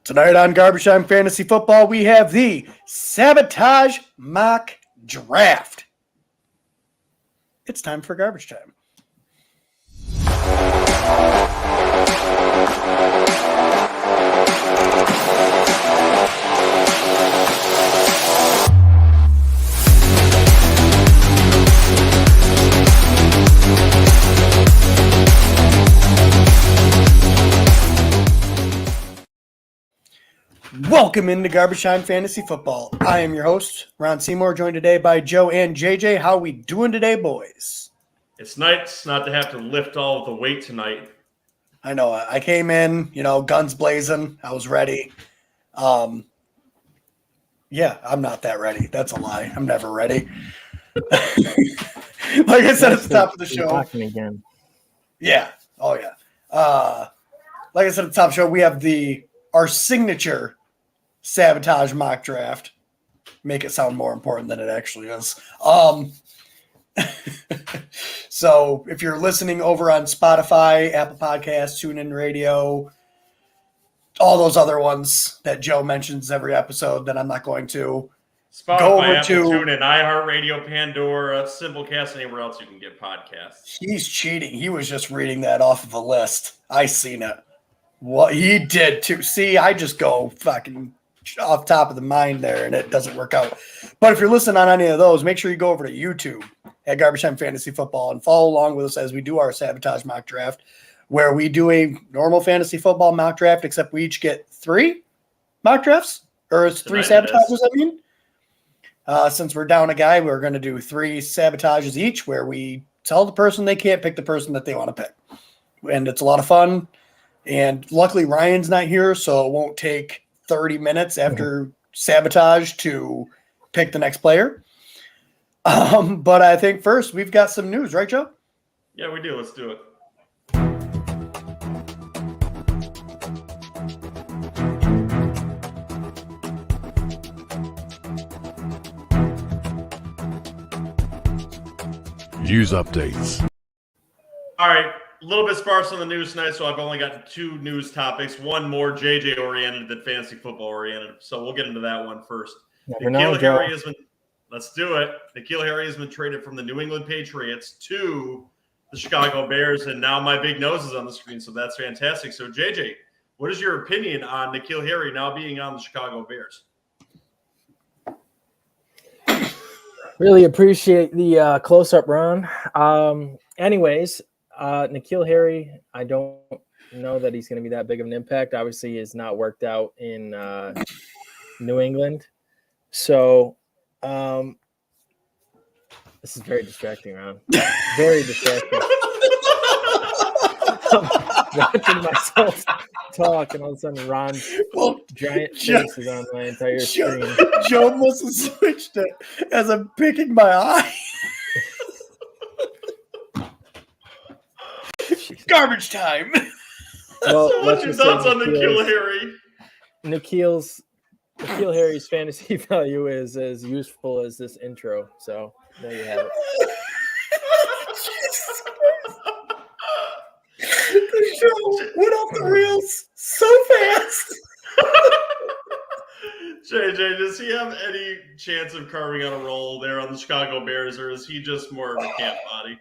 Tonight on Garbage Time Fantasy Football, we have the Sabotage Mock Draft. It's time for Garbage Time. Welcome into Garbage Time Fantasy Football. I am your host, Ron Seymour, joined today by Joe and JJ. How we doing today, boys? It's nice not to have to lift all of the weight tonight. I know. I came in, guns blazing. I was ready. Yeah, I'm not that ready. That's a lie. I'm never ready. Like I said at the top of the show. Talking again. Yeah. Oh, yeah. Like I said at the top of the show, we have our signature Sabotage Mock Draft. Make it sound more important than it actually is. So if you're listening over on Spotify, Apple Podcasts, TuneIn Radio, all those other ones that Joe mentions every episode, then I'm not going to Spotify, go over Apple, to TuneIn, iHeartRadio, Pandora, Simplecast, anywhere else you can get podcasts. He's cheating. He was just reading that off of a list. I seen it. What he did too. See, I just go fucking off top of the mind there, and it doesn't work out. But if you're listening on any of those, make sure you go over to YouTube at Garbage Time Fantasy Football and follow along with us as we do our Sabotage Mock Draft, where we do a normal fantasy football mock draft, except we each get 3 mock drafts, or it's 3 sabotages, I mean. Since we're down a guy, we're going to do 3 sabotages each, where we tell the person they can't pick the person that they want to pick. And it's a lot of fun. And luckily Ryan's not here, so it won't take 30 minutes after Sabotage to pick the next player. But I think first we've got some news, right, Joe? Yeah, we do. Let's do it. News updates. All right. A little bit sparse on the news tonight, so I've only got 2 news topics. One more JJ oriented than fantasy football oriented. So we'll get into that one first. N'Keal Harry has been. Let's do it. N'Keal Harry has been traded from the New England Patriots to the Chicago Bears, and now my big nose is on the screen, so that's fantastic. So JJ, what is your opinion on N'Keal Harry now being on the Chicago Bears? Really appreciate the close-up, Ron. Anyways, N'Keal Harry, I don't know that he's going to be that big of an impact. Obviously, he has not worked out in New England. So this is very distracting, Ron. Very distracting. Watching myself talk, and all of a sudden Ron's giant face is on my entire screen. Joe must have switched it as I'm picking my eye. Garbage time. Well, so what's your thoughts on N'Keal Harry? N'Keal Harry's fantasy value is as useful as this intro. So there you have it. The show went off the rails so fast. JJ, does he have any chance of carving out a role there on the Chicago Bears, or is he just more of a camp body?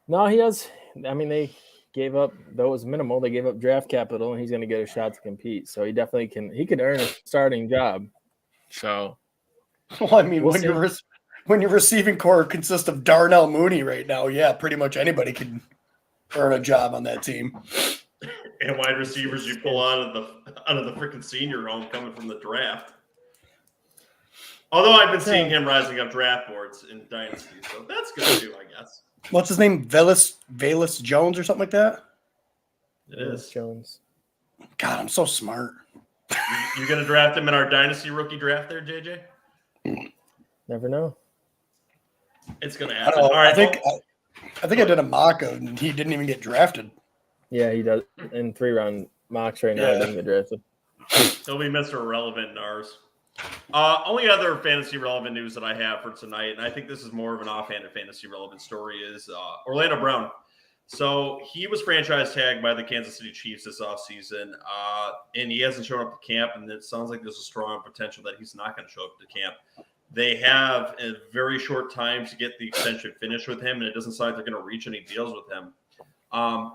No, he has. I mean, they gave up, though it was minimal, they gave up draft capital, and he's going to get a shot to compete. So he definitely can. He could earn a starting job. So, well, I mean, when your receiving core consists of Darnell Mooney right now, yeah, pretty much anybody can earn a job on that team. And wide receivers you pull out of the freaking senior home coming from the draft. Although I've been seeing him rising up draft boards in Dynasty, so that's good too, I guess. What's his name? Velus Jones or something like that? It is. Jones. God, I'm so smart. You going to draft him in our Dynasty rookie draft there, JJ? Never know. It's going to happen. All right, I think I did a mock and he didn't even get drafted. Yeah, he does. In 3-round mocks right now, he doesn't get drafted. He'll be Mr. Irrelevant in ours. Only other fantasy relevant news that I have for tonight, and I think this is more of an offhanded fantasy relevant story, is Orlando Brown So he was franchise tagged by the Kansas City Chiefs this offseason, and he hasn't shown up to camp, and it sounds like there's a strong potential that he's not going to show up to camp. They have a very short time to get the extension finished with him, and it doesn't sound like they're going to reach any deals with him.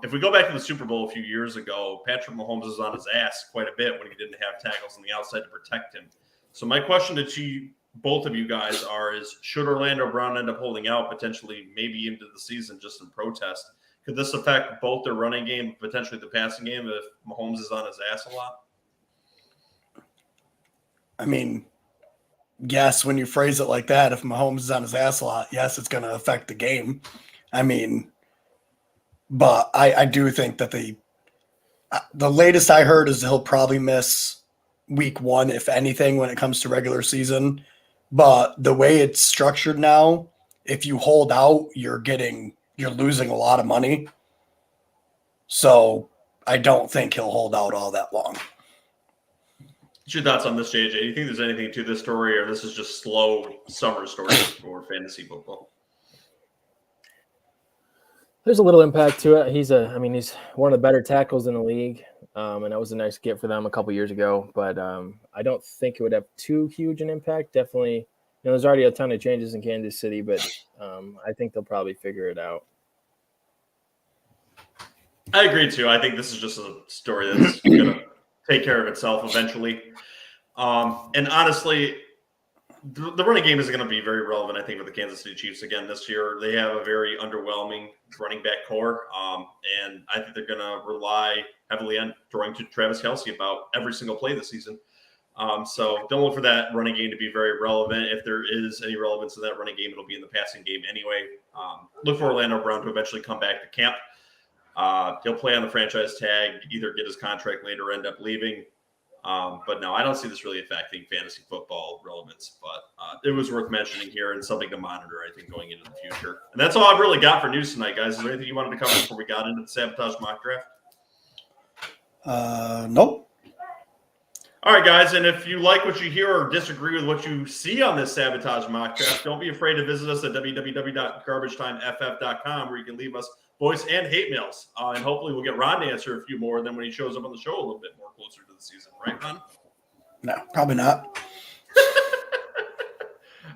If we go back to the Super Bowl a few years ago, Patrick Mahomes was on his ass quite a bit when he didn't have tackles on the outside to protect him. So my question to both of you guys is, should Orlando Brown end up holding out potentially maybe into the season just in protest? Could this affect both their running game and potentially the passing game if Mahomes is on his ass a lot? I mean, yes, when you phrase it like that, if Mahomes is on his ass a lot, yes, it's going to affect the game. I mean, but I do think that the latest I heard is he'll probably miss week 1, if anything, when it comes to regular season. But the way it's structured now, if you hold out, you're losing a lot of money. So I don't think he'll hold out all that long. What's your thoughts on this, JJ? Do you think there's anything to this story, or this is just slow summer story for fantasy football? There's a little impact to it. He's one of the better tackles in the league, and that was a nice get for them a couple years ago. But I don't think it would have too huge an impact. Definitely, there's already a ton of changes in Kansas City, but I think they'll probably figure it out. I agree too. I think this is just a story that's going to take care of itself eventually. And honestly, the running game is going to be very relevant, I think, for the Kansas City Chiefs again this year. They have a very underwhelming running back core, and I think they're going to rely heavily on throwing to Travis Kelce about every single play this season. So don't look for that running game to be very relevant. If there is any relevance to that running game, it'll be in the passing game anyway. Look for Orlando Brown to eventually come back to camp. He'll play on the franchise tag, either get his contract later or end up leaving. But no, I don't see this really affecting fantasy football relevance, but it was worth mentioning here and something to monitor, I think, going into the future. And that's all I've really got for news tonight, guys. Is there anything you wanted to cover before we got into the Sabotage Mock Draft? Nope. All right, guys, and if you like what you hear or disagree with what you see on this Sabotage Mock Draft, don't be afraid to visit us at www.garbagetimef.com, where you can leave us voice and hate mails. And hopefully we'll get Ron to answer a few more than when he shows up on the show a little bit more closer to the season. Right, Ron? No, probably not.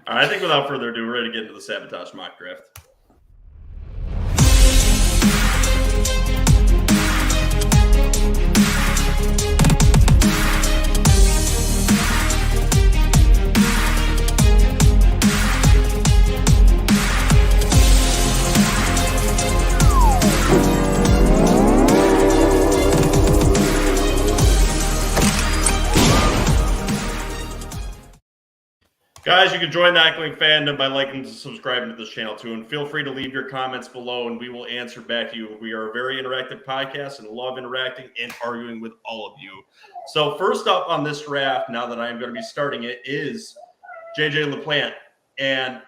All right, I think without further ado, we're ready to get into the Sabotage Mock Draft. Guys, you can join the Echoing fandom by liking and subscribing to this channel too, and feel free to leave your comments below and we will answer back to you. We are a very interactive podcast and love interacting and arguing with all of you. So first up on this draft, now that I'm going to be starting it, is JJ LaPlante. And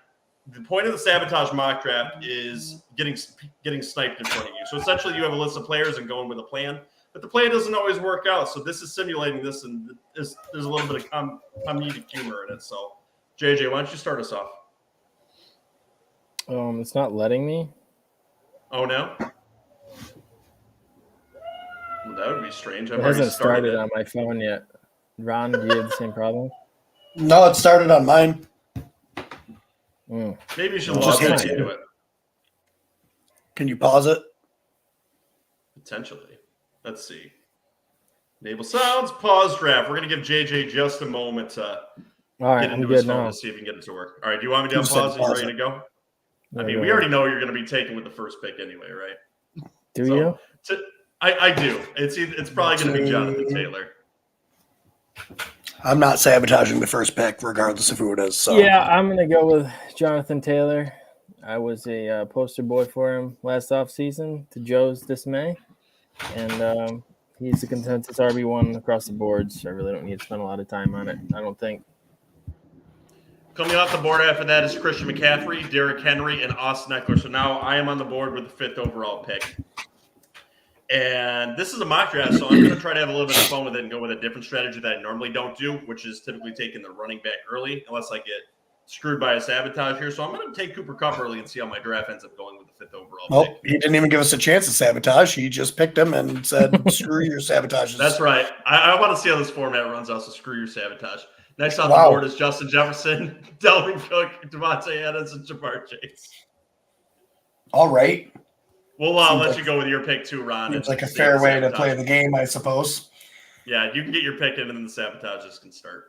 the point of the Sabotage Mock Draft is getting sniped in front of you. So essentially you have a list of players and going with a plan, but the plan doesn't always work out. So this is simulating this, and there's a little bit of comedic humor in it. So JJ, why don't you start us off? It's not letting me. Oh, no? Well, that would be strange. It hasn't started on my phone yet. Ron, do you have the same problem? No, it started on mine. Maybe you should log back into it. Can you pause it? Potentially. Let's see. Enable sounds, pause draft. We're going to give JJ just a moment to all right, get into his phone to see if he can get it to work. All right, do you want me to unpause it? You ready to go? I mean, we already know you're going to be taken with the first pick anyway, right? Do you? I do. It's probably going to be Jonathan Taylor. I'm not sabotaging the first pick, regardless of who it is. So yeah, I'm going to go with Jonathan Taylor. I was a poster boy for him last offseason, to Joe's dismay. And he's the consensus RB1 across the board, so I really don't need to spend a lot of time on it, I don't think. Coming off the board after that is Christian McCaffrey, Derrick Henry, and Austin Eckler. So now I am on the board with the 5th overall pick. And this is a mock draft, so I'm going to try to have a little bit of fun with it and go with a different strategy that I normally don't do, which is typically taking the running back early, unless I get screwed by a sabotage here. So I'm going to take Cooper Kupp early and see how my draft ends up going with the 5th overall Well, pick. he didn't even give us a chance to sabotage. He just picked him and said, screw your sabotages. That's right. I want to see how this format runs out, so screw your sabotage. Next off the board is Justin Jefferson, Delvin Cook, Devontae Adams, and Ja'Marr Chase. All right. We'll let you go with your pick too, Ron. It's like a fair way to play the game, I suppose. Yeah, you can get your pick in and then the sabotages can start.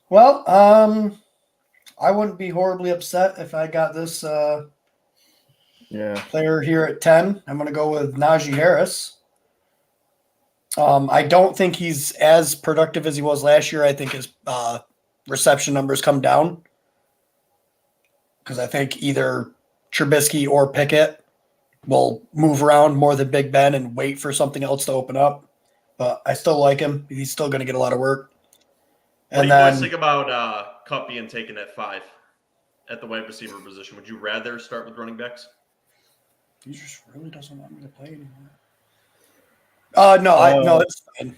Well, I wouldn't be horribly upset if I got this player here at 10. I'm going to go with Najee Harris. I don't think he's as productive as he was last year. I think his reception numbers come down because I think either Trubisky or Pickett will move around more than Big Ben and wait for something else to open up. But I still like him. He's still going to get a lot of work. What do you guys think about Kupp being taken at 5 at the wide receiver position? Would you rather start with running backs? He just really doesn't want me to play anymore. No, it's fine.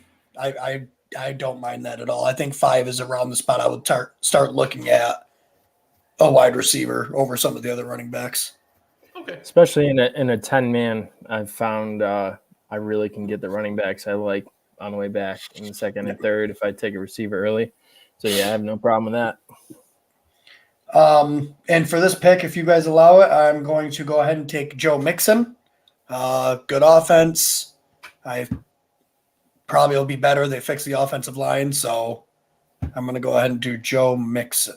I don't mind that at all. I think 5 is around the spot I would start looking at a wide receiver over some of the other running backs. Okay. Especially in a 10-man, I've found I really can get the running backs I like on the way back in the second and third if I take a receiver early. So, yeah, I have no problem with that. And for this pick, if you guys allow it, I'm going to go ahead and take Joe Mixon. Good offense. I probably will be better. They fixed the offensive line, so I'm going to go ahead and do Joe Mixon.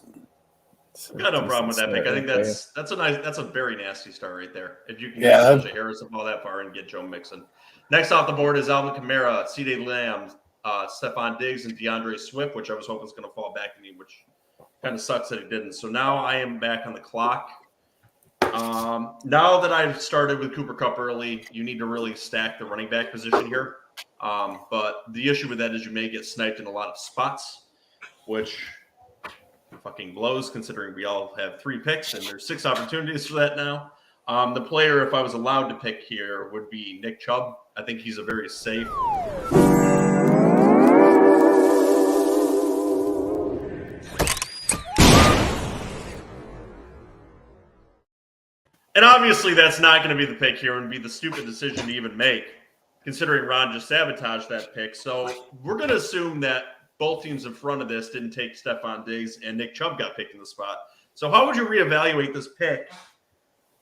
I've got no problem with that pick. I think that's a very nasty start right there. If you can get Najee Harris all that far and get Joe Mixon. Next off the board is Alvin Kamara, CeeDee Lamb, Stephon Diggs, and DeAndre Swift, which I was hoping was going to fall back to me, which kind of sucks that he didn't. So now I am back on the clock. Now that I've started with Cooper Kupp early, you need to really stack the running back position here. But the issue with that is you may get sniped in a lot of spots, which fucking blows considering we all have 3 picks and there's 6 opportunities for that now. The player, if I was allowed to pick here, would be Nick Chubb. I think he's a very safe. And obviously that's not going to be the pick here and be the stupid decision to even make, considering Ron just sabotaged that pick. So we're going to assume that both teams in front of this didn't take Stephon Diggs and Nick Chubb got picked in the spot. So how would you reevaluate this pick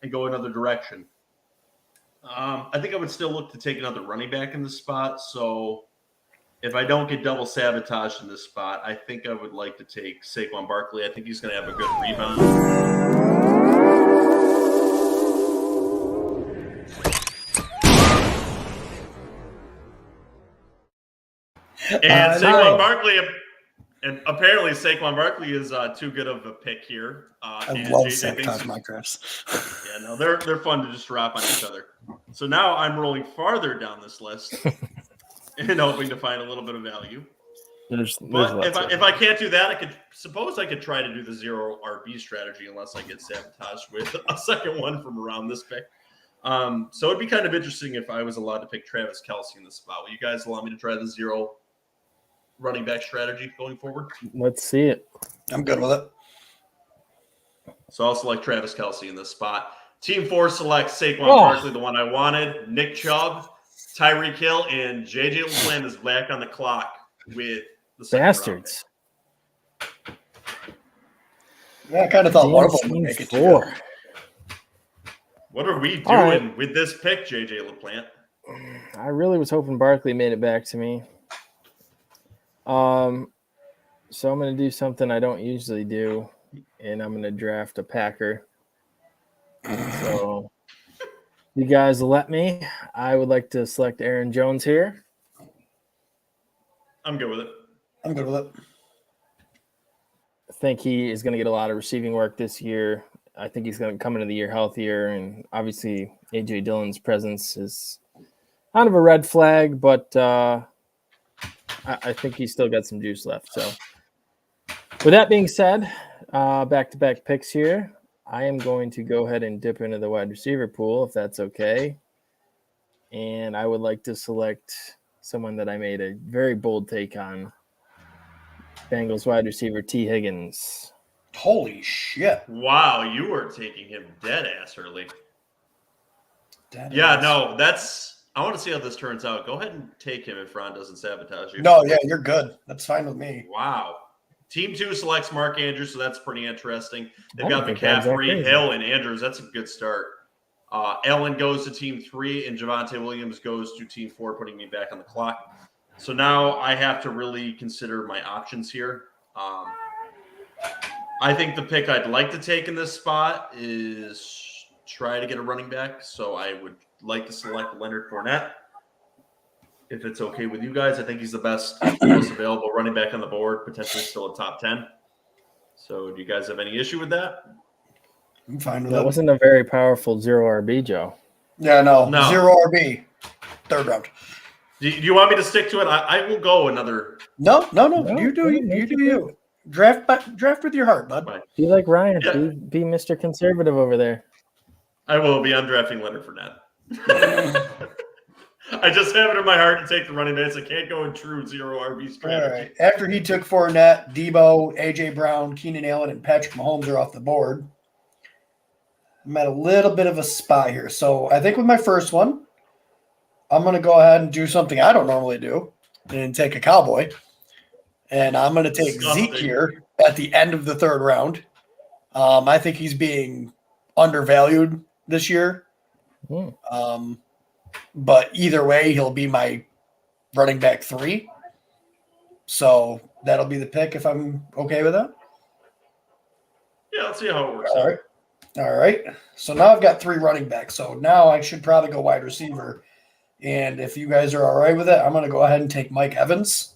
and go another direction? I think I would still look to take another running back in this spot. So if I don't get double sabotaged in this spot, I think I would like to take Saquon Barkley. I think he's going to have a good rebound. And Saquon Barkley, and apparently Saquon Barkley is too good of a pick here. I love Sabotage Mock Drafts. Yeah, no, they're fun to just drop on each other. So now I'm rolling farther down this list and hoping to find a little bit of value. But if I can't do that, I could try to do the 0 RB strategy unless I get sabotaged with a second one from around this pick. So it'd be kind of interesting if I was allowed to pick Travis Kelce in this spot. Will you guys allow me to try the 0 running back strategy going forward? Let's see it. I'm good with it. So I'll select Travis Kelce in this spot. Team 4 selects Saquon Barkley, the one I wanted, Nick Chubb, Tyreek Hill, and JJ LaPlante is back on the clock with the Bastards. Yeah, I kind of thought one of them would make it 4. What are we doing with this pick, JJ LaPlante? I really was hoping Barkley made it back to me. So I'm going to do something I don't usually do, and I'm going to draft a Packer. So you guys let me. I would like to select Aaron Jones here. I'm good with it. I'm good with it. I think he is going to get a lot of receiving work this year. I think he's going to come into the year healthier, and obviously A.J. Dillon's presence is kind of a red flag, but I think he's still got some juice left. So with that being said, back-to-back picks here. I am going to go ahead and dip into the wide receiver pool, if that's okay. And I would like to select someone that I made a very bold take on Bengals wide receiver T. Higgins. Holy shit. Wow, you were taking him dead ass early. That's... no, I want to see how this turns out. Go ahead and take him if Ron doesn't sabotage you. No, yeah, you're good. That's fine with me. Wow. Team 2 selects Mark Andrews, so that's pretty interesting. They've got McCaffrey, Hill, and Andrews. That's a good start. Allen goes to Team 3, and Javonte Williams goes to Team 4, putting me back on the clock. So now I have to really consider my options here. I think the pick I'd like to take in this spot is try to get a running back. So I would like to select Leonard Fournette. If it's okay with you guys, I think he's the best, most available running back on the board, potentially still a top 10. So do you guys have any issue with that? I'm fine with That it. wasn't a very powerful 0 RB, Joe. Yeah, no. 0 RB. Third round. Do you want me to stick to it? I will go another. No. You do you. Draft with your heart, bud. Fine. Be like Ryan. Yeah. Be Mr. Conservative over there. I will be. I'm drafting Leonard Fournette. I just have it in my heart to take the running backs. I can't go in true 0 RB strategy. All right. After he took Fournette, Debo, A.J. Brown, Keenan Allen, and Patrick Mahomes are off the board. I'm at a little bit of a spot here. So I think with my first one, I'm going to go ahead and do something I don't normally do and take a Cowboy. And I'm going to take Zeke here at the end of the third round. I think he's being undervalued this year. But either way, he'll be my running back 3. So that'll be the pick if I'm okay with that. Yeah, let's see how it works. All right. So now I've got 3 running backs. So now I should probably go wide receiver. And if you guys are all right with it, I'm going to go ahead and take Mike Evans.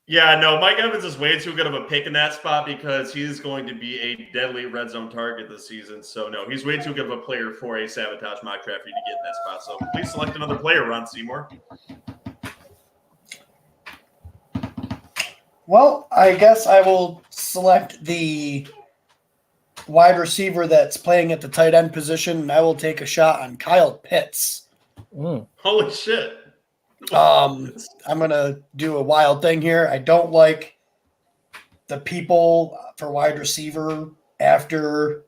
Yeah, no, Mike Evans is way too good of a pick in that spot because he's going to be a deadly red zone target this season. So, no, he's way too good of a player for a Sabotage Mock Draft for you to get in that spot. So, please select another player, Ron Seymour. Well, I guess I will select the wide receiver that's playing at the tight end position, and I will take a shot on Kyle Pitts. Holy shit. I'm going to do a wild thing here. I don't like the people for wide receiver after,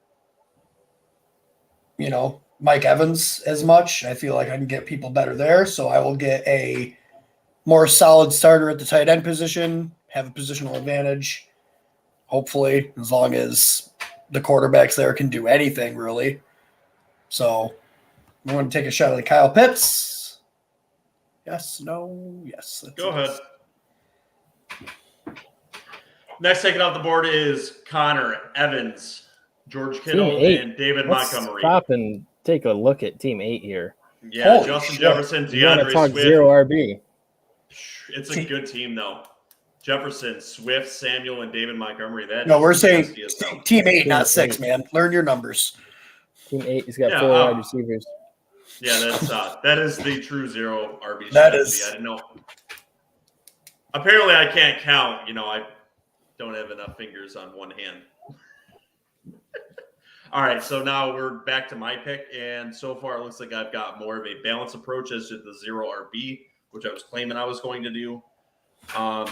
Mike Evans as much. I feel like I can get people better there. So I will get a more solid starter at the tight end position, have a positional advantage, hopefully, as long as the quarterbacks there can do anything, really. So I'm going to take a shot at the Kyle Pitts. Yes, no, yes. Go ahead. Next taken off the board is Connor Evans, George Kittle, and David Montgomery. Stop and take a look at Team 8 here. Yeah, holy Justin shit. Jefferson, DeAndre Swift. 0 RB. It's a good team, though. Jefferson, Swift, Samuel, and David Montgomery. We're saying Team 8, not 6, man. Learn your numbers. Team 8 has got 4 wide receivers. Yeah, that is the true 0 RB strategy. That is. I didn't know. Apparently, I can't count. I don't have enough fingers on one hand. All right, so now we're back to my pick, and so far it looks like I've got more of a balanced approach as to the 0 RB, which I was claiming I was going to do.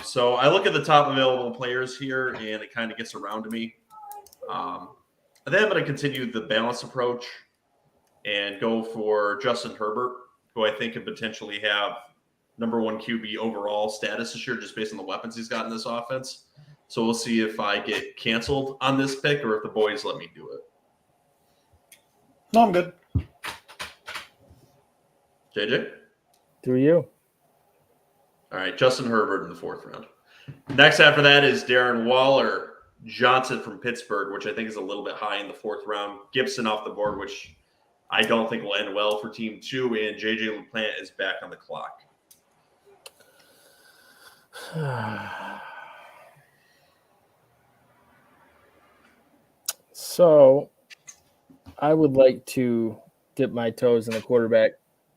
So I look at the top available players here, and it kind of gets around to me. And then I'm going to continue the balanced approach and go for Justin Herbert, who I think could potentially have number 1 QB overall status this year just based on the weapons he's got in this offense. So we'll see if I get canceled on this pick or if the boys let me do it. No, I'm good. JJ? Through you. All right, Justin Herbert in the 4th round. Next after that is Darren Waller Johnson from Pittsburgh, which I think is a little bit high in the 4th round. Gibson off the board, which I don't think will end well for Team 2, and JJ LaPlante is back on the clock. So I would like to dip my toes in the quarterback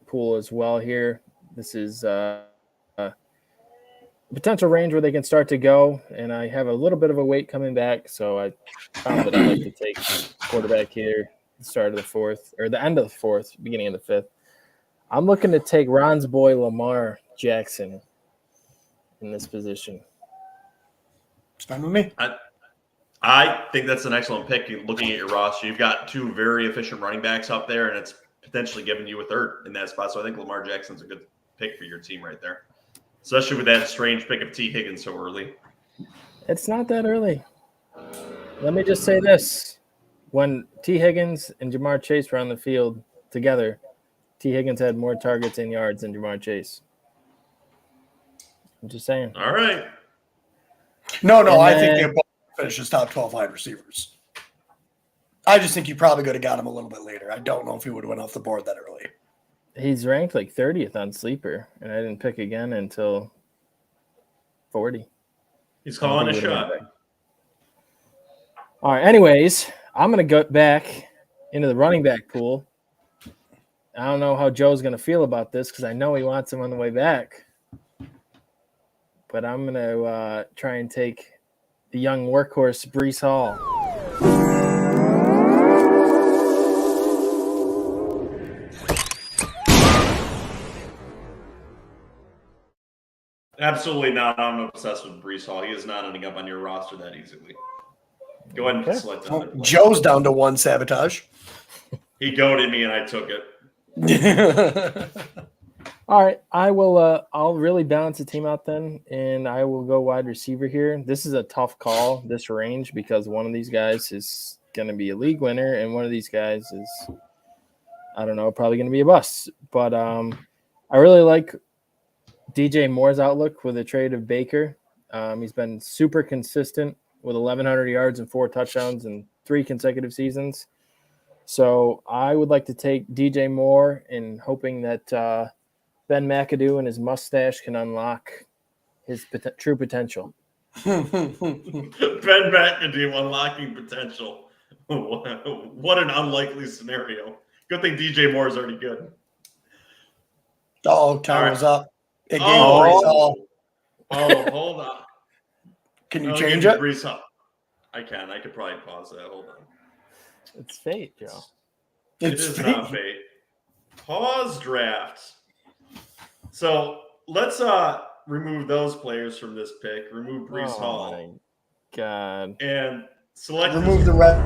pool as well here. This is a potential range where they can start to go, and I have a little bit of a weight coming back, so I found that I'd like to take quarterback here. the start of the fourth, or the end of the fourth, beginning of the fifth. I'm looking to take Ron's boy Lamar Jackson in this position. It's fine with me. I think that's an excellent pick. Looking at your roster, you've got two very efficient running backs up there, and it's potentially giving you a third in that spot. So I think Lamar Jackson's a good pick for your team right there, especially with that strange pick of T. Higgins so early. It's not that early. Let me just say this. When T. Higgins and Jamar Chase were on the field together, T. Higgins had more targets and yards than Jamar Chase. I'm just saying. All right. No, I think they both finish as top 12 wide receivers. I just think you probably could have got him a little bit later. I don't know if he would have went off the board that early. He's ranked like 30th on Sleeper, and I didn't pick again until 40. He's calling a shot. All right, anyways, I'm going to go back into the running back pool. I don't know how Joe's going to feel about this because I know he wants him on the way back. But I'm going to try and take the young workhorse, Breece Hall. Absolutely not. I'm obsessed with Breece Hall. He is not ending up on your roster that easily. Go ahead and select that. Joe's down to one Sabotage. He goaded me and I took it. All right, I will. I'll really balance the team out then, and I will go wide receiver here. This is a tough call, this range, because one of these guys is going to be a league winner, and one of these guys is, I don't know, probably going to be a bust. But I really like DJ Moore's outlook with a trade of Baker. He's been super consistent with 1,100 yards and 4 touchdowns in 3 consecutive seasons. So I would like to take DJ Moore and hoping that Ben McAdoo and his mustache can unlock his true potential. Ben McAdoo unlocking potential. What an unlikely scenario. Good thing DJ Moore is already good. Oh, time was up. It gave Breece Breece Hall. Oh, hold on. Can you change it? Breece Hall. I can. I could probably pause that. Hold on. It's fate, Joe. It is not fate. Pause draft. So let's remove those players from this pick. Remove Breece Hall. Oh my God. And select remove the red.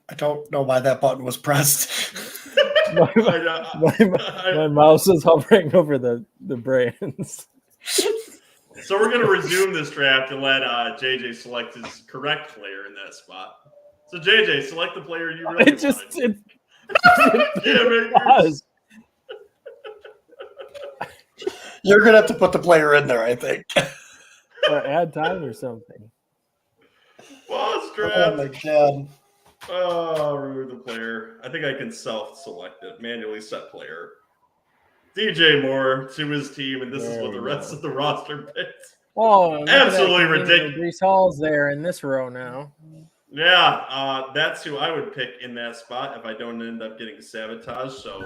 I don't know why that button was pressed. my mouse is hovering over the brands. So we're going to resume this draft and let JJ select his correct player in that spot. So JJ, select the player you really wanted. You're going to have to put the player in there, I think. Or add time or something. Pause draft. Oh, my God. Oh, remove the player. I think I can self-select it. Manually set player. DJ Moore to his team, and this is what the rest of the roster picks. Oh, absolutely ridiculous. Breece Hall's there in this row now. Yeah, that's who I would pick in that spot if I don't end up getting sabotaged. So,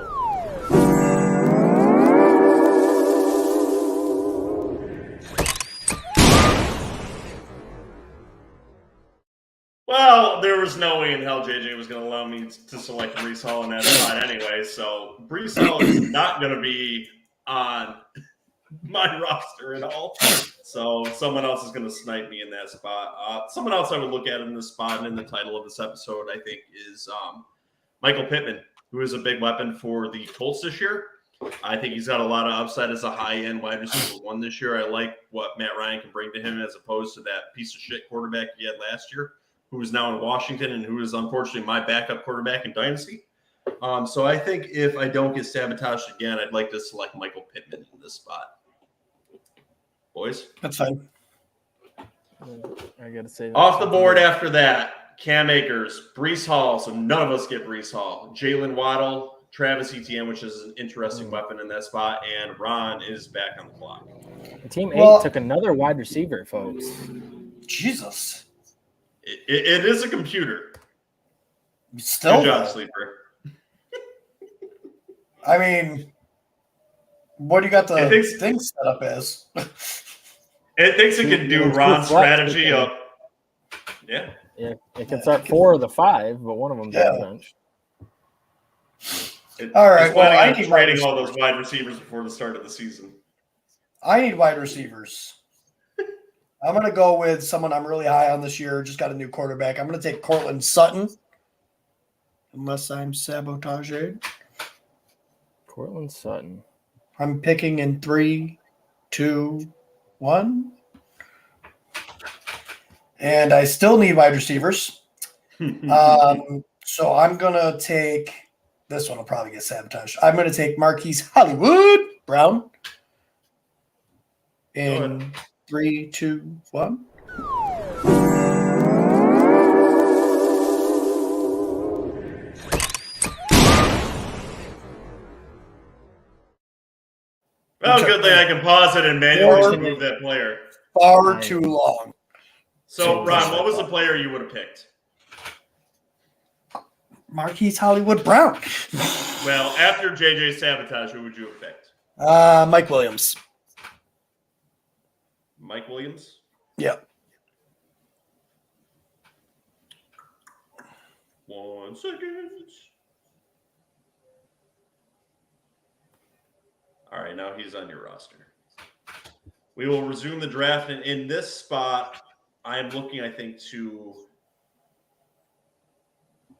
well, there was no way in hell JJ was going to allow me to select Breece Hall in that spot anyway. So Breece Hall is not going to be on my roster at all. So someone else is going to snipe me in that spot. Someone else I would look at in this spot and in the title of this episode, I think, is Michael Pittman, who is a big weapon for the Colts this year. I think he's got a lot of upside as a high-end wide receiver 1 this year. I like what Matt Ryan can bring to him as opposed to that piece of shit quarterback he had last year, who is now in Washington and who is unfortunately my backup quarterback in Dynasty. So I think if I don't get sabotaged again, I'd like to select Michael Pittman in this spot. Boys? That's fine. I got to say that. Off the board after that, Cam Akers, Breece Hall. So none of us get Breece Hall. Jalen Waddle, Travis Etienne, which is an interesting weapon in that spot, and Ron is back on the clock. Team 8 took another wide receiver, folks. Jesus. It is a computer. Still, good job, Sleeper. I mean, what do you got the thing set up as? It thinks it can do Ron's strategy of Yeah, it can start 4 of the 5, but one of them's on the bench. All right. Well, I need trading all those wide receivers before the start of the season. I need wide receivers. I'm going to go with someone I'm really high on this year. Just got a new quarterback. I'm going to take Cortland Sutton. Unless I'm sabotaged. Cortland Sutton. I'm picking in 3, 2, 1. And I still need wide receivers. So I'm going to take – this one will probably get sabotaged. I'm going to take Marquise Hollywood Brown in 3, 2, 1. Well, good thing I can pause it and manually remove that player. Far too long. So, Ron, what was the player you would have picked? Marquise Hollywood Brown. Well, after JJ Sabotage, who would you have picked? Mike Williams. Mike Williams? Yep. 1 second. All right, now he's on your roster. We will resume the draft. And in this spot, I am looking, I think, to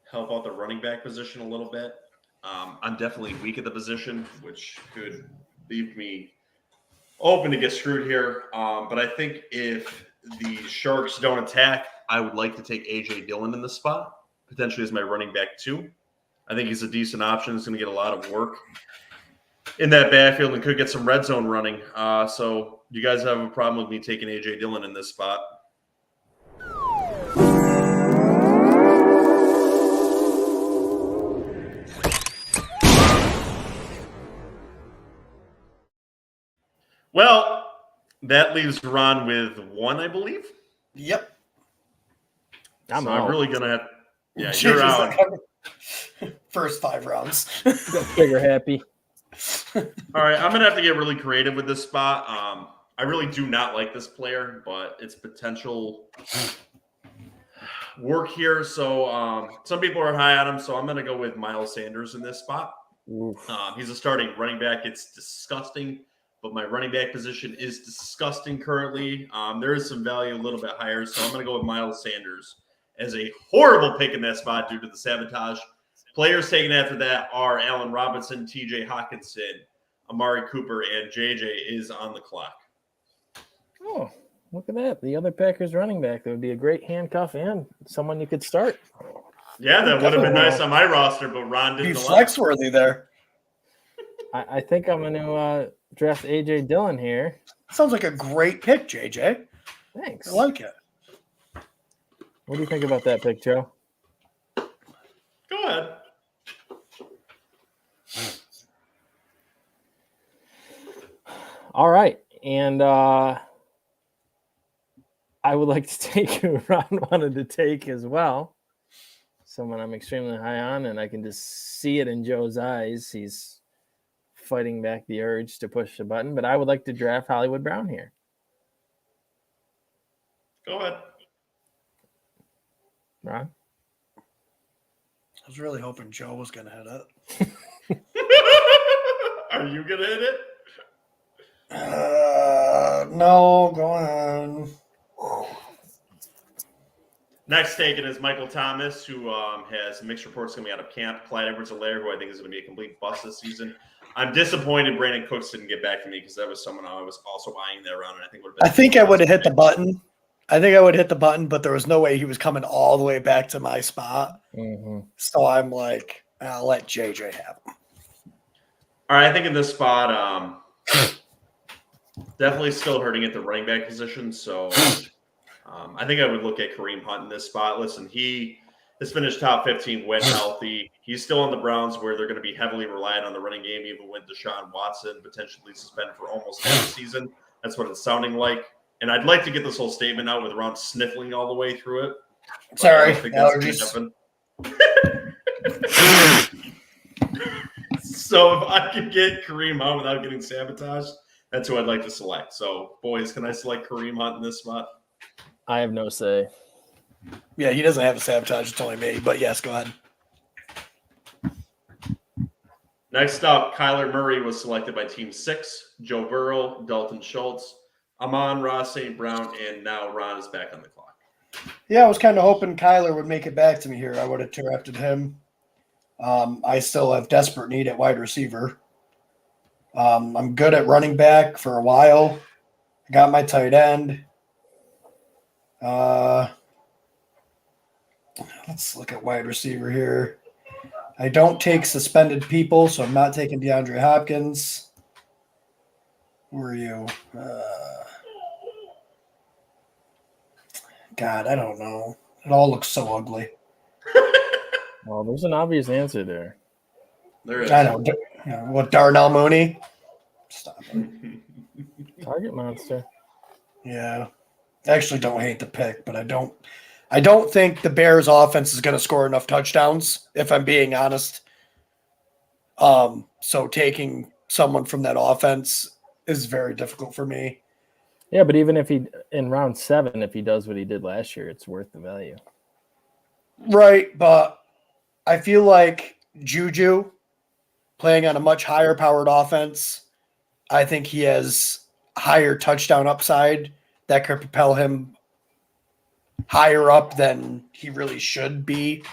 help out the running back position a little bit. I'm definitely weak at the position, which could leave me open to get screwed here. But I think if the Sharks don't attack, I would like to take A.J. Dillon in this spot, potentially as my running back too. I think he's a decent option. He's going to get a lot of work in that backfield and could get some red zone running. So you guys have a problem with me taking A.J. Dillon in this spot? Well, that leaves Ron with 1, I believe. Yep. I'm really going to have – yeah, you're out. First 5 rounds. Trigger happy. All right, I'm going to have to get really creative with this spot. I really do not like this player, but it's potential work here. So some people are high on him, so I'm going to go with Miles Sanders in this spot. He's a starting running back. It's disgusting, but my running back position is disgusting currently. There is some value a little bit higher, so I'm going to go with Miles Sanders as a horrible pick in that spot due to the sabotage. Players taken after that are Allen Robinson, TJ Hawkinson, Amari Cooper, and JJ is on the clock. Oh, look at that. The other Packers running back. That would be a great handcuff and someone you could start. Yeah, that would have been nice on my roster, but Ron didn't. Be flex worthy there. I think I'm going to draft A.J. Dillon here. Sounds like a great pick, JJ. Thanks. I like it. What do you think about that pick, Joe? Go ahead. All right. And I would like to take who Ron wanted to take as well. Someone I'm extremely high on, and I can just see it in Joe's eyes. He's fighting back the urge to push the button, but I would like to draft Hollywood Brown here. Go ahead. Ron? I was really hoping Joe was going to hit it. Are you going to hit it? No, go on. Next taken is Michael Thomas, who has mixed reports coming out of camp. Clyde Edwards-Helaire, who I think is going to be a complete bust this season. I'm disappointed Brandon Cooks didn't get back to me because that was someone I was also eyeing that round. And I think I would have hit the button. But there was no way he was coming all the way back to my spot. Mm-hmm. So I'm like, I'll let JJ have him. All right, I think in this spot, definitely still hurting at the running back position. So I think I would look at Kareem Hunt in this spot. Listen, he has finished top 15 when healthy. He's still on the Browns where they're going to be heavily reliant on the running game, even with Deshaun Watson potentially suspended for almost half the season. That's what it's sounding like. And I'd like to get this whole statement out with Ron sniffling all the way through it. Sorry, allergies. So if I could get Kareem out without getting sabotaged, That's who I'd like to select. So, boys, can I select Kareem Hunt in this spot? I have no say. Yeah, he doesn't have a sabotage. It's only me. But yes, go ahead. Next up, Kyler Murray was selected by Team 6. Joe Burrow, Dalton Schultz, Amon-Ra St. Brown, and now Ron is back on the clock. Yeah, I was kind of hoping Kyler would make it back to me here. I would have drafted him. I still have desperate need at wide receiver. I'm good at running back for a while. I got my tight end. Let's look at wide receiver here. I don't take suspended people, so I'm not taking DeAndre Hopkins. Who are you? God, I don't know. It all looks so ugly. Well, there's an obvious answer there. There is. I know. What, Darnell Mooney? Stop it. Target monster. Yeah. I actually don't hate the pick, but I don't think the Bears offense is going to score enough touchdowns, if I'm being honest. So taking someone from that offense is very difficult for me. Yeah, but even if he in round 7, if he does what he did last year, it's worth the value. Right, but I feel like Juju playing on a much higher powered offense, I think he has higher touchdown upside that could propel him higher up than he really should be.